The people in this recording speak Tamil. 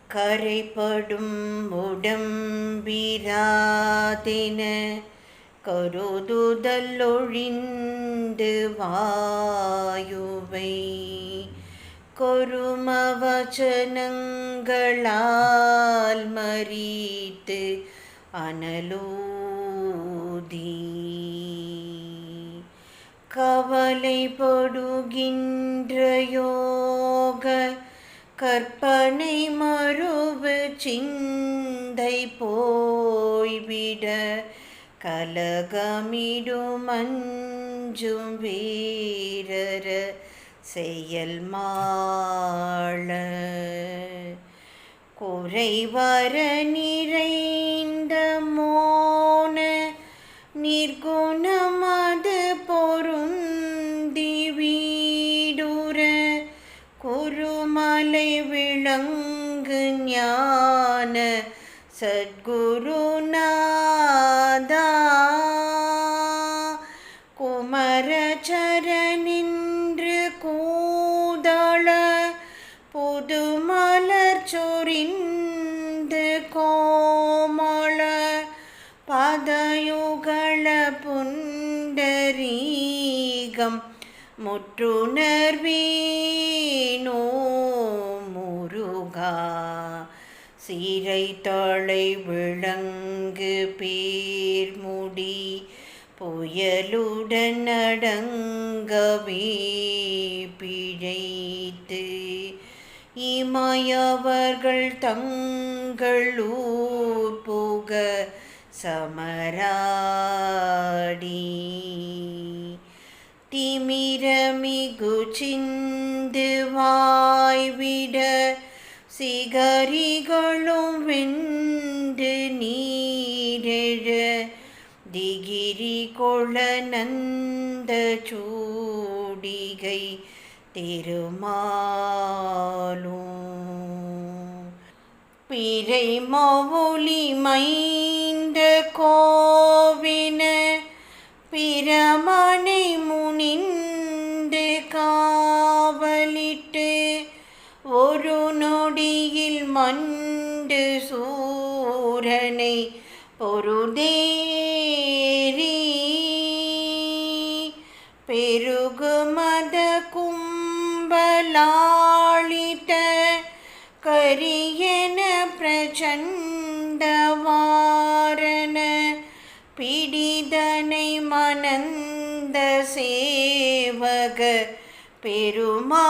கரைபடும் உடம்பிராதென கருதுதல் ஒழிந்து வாயுவை கொருமவச்சனங்களால் மறித்து அனலூதி கவலைப்படுகின்ற யோக கற்பனை மறுவு சிந்தை போய்விட கலகமிடும் அஞ்சும் வீரர செயல் மாள குறைவர நிறைந்த மோன நிர்குணமது பொருந்தி வீடுற குருமலை விளங்கு ஞான சத்குருநாதா குமரச்சரனின்று கூதள புதுமலர் சொரிந்து கோமள பதயுகள புண்டரீகம் முற்றுணர்வீனோ முருகா சீரை தழை விளங்கு பேர்முடி புயலுடன் அடங்கவே பிழைத்து இமயவர்கள் தங்களூர் புக சமராடி திமிரமிகு சிந்து வாய்விட சிகரிகளும் வெந்து நீரெழ திகிரி கொள நந்த சூடிகை திருமாலும் பிறை மவுலி மைந்த கோவின பிரமனை முனிந்து காவலிட்டு ஒரு நொடியில் மண்டு சூரனை பொருதேரி பெருகுமத கும்பலாளித கரியன பிரச்சண்டவாரண பிடிதனை மனந்த சேவக பெருமா